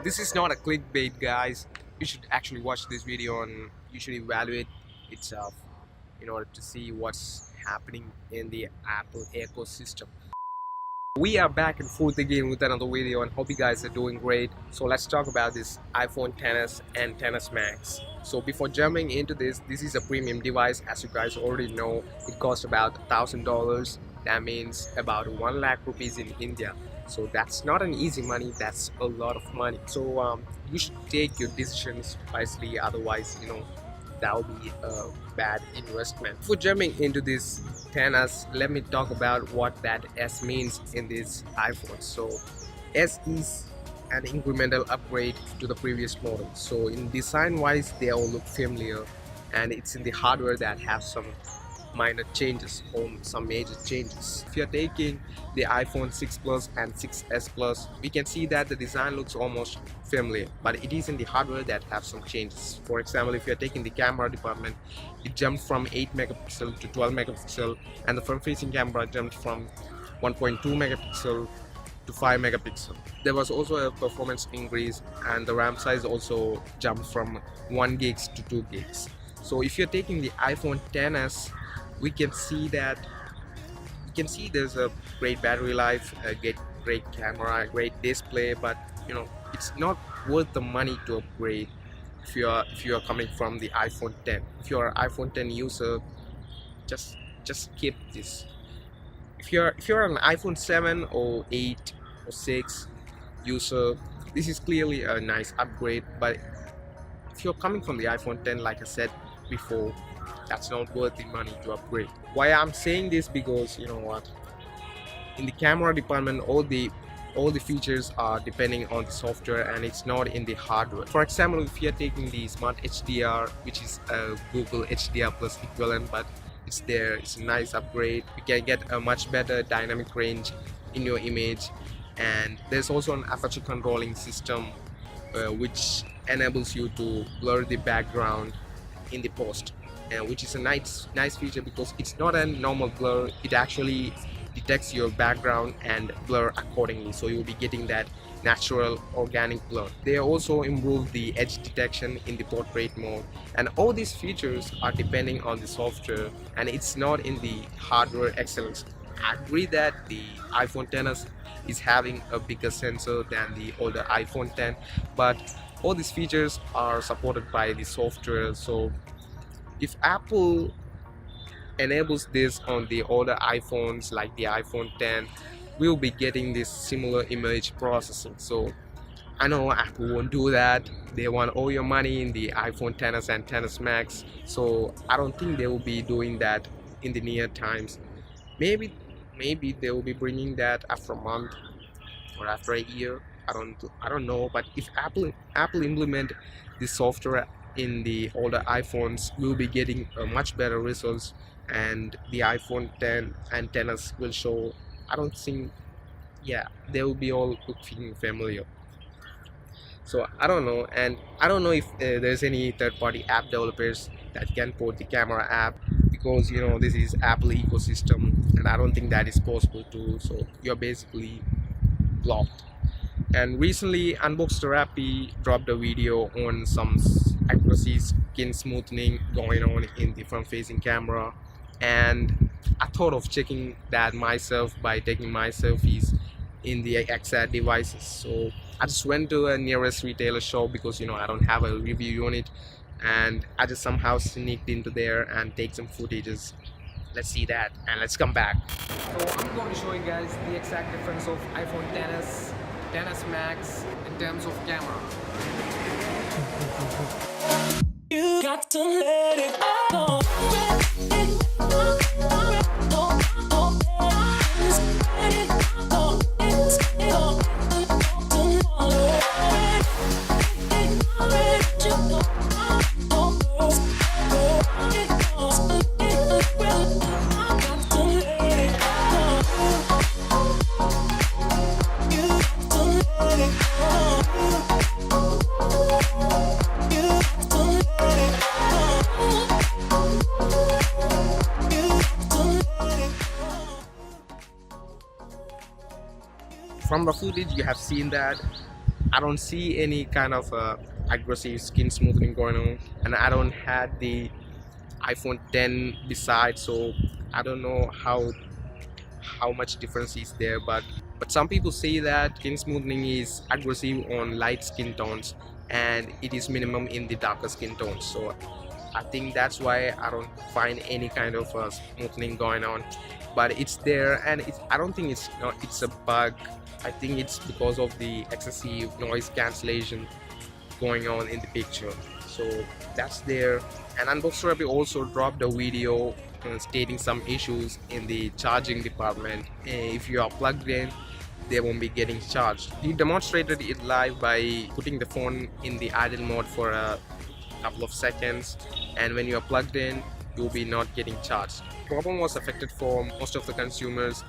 This is not a clickbait, guys. You should actually watch this video and you should evaluate itself in order to see what's happening in the Apple ecosystem. We are back and forth again with another video and hope you guys are doing great. So let's talk about this iPhone XS and XS Max. So before jumping into this is a premium device. As you guys already know, it costs about $1,000. That means about 1 lakh rupees in India. So that's not an easy money, that's a lot of money. So you should take your decisions wisely, otherwise that will be a bad investment. Before jumping into this XS, let me talk about what that S means in this iPhone. So S is an incremental upgrade to the previous model. So in design wise, they all look familiar, and it's in the hardware that have some minor changes or some major changes. If you're taking the iPhone 6 Plus and 6s Plus, we can see that the design looks almost familiar, but it is in the hardware that have some changes. For example, if you're taking the camera department, it jumped from 8 megapixel to 12 megapixel, and the front facing camera jumped from 1.2 megapixel to 5 megapixel. There was also a performance increase, and the RAM size also jumped from 1 gigs to 2 gigs. So if you're taking the iPhone XS, we can see there's a great battery life, a great camera, a great display, but it's not worth the money to upgrade if you are coming from the iPhone 10. If you're an iPhone 10 user, just skip this. If you're an iPhone 7 or 8 or 6 user, this is clearly a nice upgrade, but if you're coming from the iPhone 10, like I said before, that's not worth the money to upgrade. Why I'm saying this, because you know what, in the camera department, all the features are depending on the software and it's not in the hardware. For example, if you're taking the Smart HDR, which is a Google HDR Plus equivalent, but it's a nice upgrade. You can get a much better dynamic range in your image, and there's also an aperture controlling system which enables you to blur the background in the post, which is a nice feature because it's not a normal blur. It actually detects your background and blur accordingly, so you'll be getting that natural organic blur. They also improved the edge detection in the portrait mode, and all these features are depending on the software and it's not in the hardware excellence. I agree that the iPhone XS is having a bigger sensor than the older iPhone 10, but all these features are supported by the software. So if Apple enables this on the older iPhones like the iPhone 10, we'll be getting this similar image processing. So I know Apple won't do that. They want all your money in the iPhone XS and XS Max, so I don't think they will be doing that in the near times. Maybe they will be bringing that after a month or after a year. I don't know, but if Apple implement this software in the older iPhones, we'll be getting a much better results, and the iPhone 10 and XS will show. I don't think, yeah, they will be all looking familiar. So I don't know, and I don't know if there's any third-party app developers that can port the camera app, because this is Apple ecosystem and I don't think that is possible too. So you're basically blocked. And recently, Unbox Therapy dropped a video on some accuracy skin smoothing going on in the front-facing camera, and I thought of checking that myself by taking my selfies in the exact devices. So I just went to a nearest retailer shop because I don't have a review unit, and I just somehow sneaked into there and take some footages. Let's see that and let's come back. So I'm going to show you guys the exact difference of iPhone XS, XS Max in terms of camera. You got to let it go. From the footage, you have seen that I don't see any kind of aggressive skin smoothing going on, and I don't had the iPhone 10 beside, so I don't know how much difference is there. But some people say that skin smoothing is aggressive on light skin tones and it is minimum in the darker skin tones. So I think that's why I don't find any kind of smoothing going on, but it's there, and I don't think it's a bug. I think it's because of the excessive noise cancellation going on in the picture. So that's there. And Unboxer Rabbit also dropped a video stating some issues in the charging department. If you are plugged in, they won't be getting charged. He demonstrated it live by putting the phone in the idle mode for a couple of seconds, and when you are plugged in, you'll be not getting charged. Problem was affected for most of the consumers,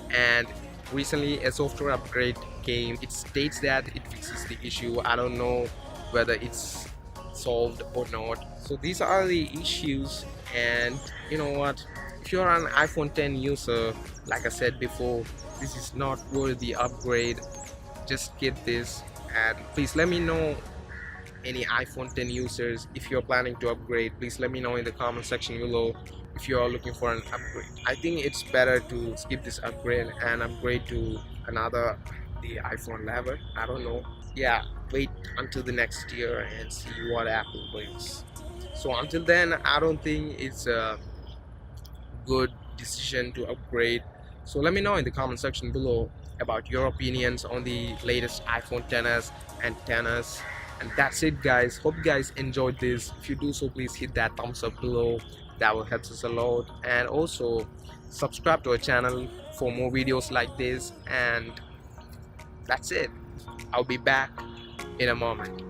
and recently a software upgrade came. It states that it fixes the issue. I don't know whether it's solved or not. So these are the issues, and you know what, if you're an iPhone 10 user, like I said before, this is not worthy upgrade. Just get this, and please let me know, any iPhone 10 users, if you're planning to upgrade, please let me know in the comment section below if you are looking for an upgrade. I think it's better to skip this upgrade and upgrade to another, the iPhone 11. I don't know. Yeah, wait until the next year and see what Apple brings. So until then, I don't think it's a good decision to upgrade. So let me know in the comment section below about your opinions on the latest iPhone 10s and 10s. And that's it, guys. Hope you guys enjoyed this. If you do so, please hit that thumbs up below. That will help us a lot. And also subscribe to our channel for more videos like this. And that's it. I'll be back in a moment.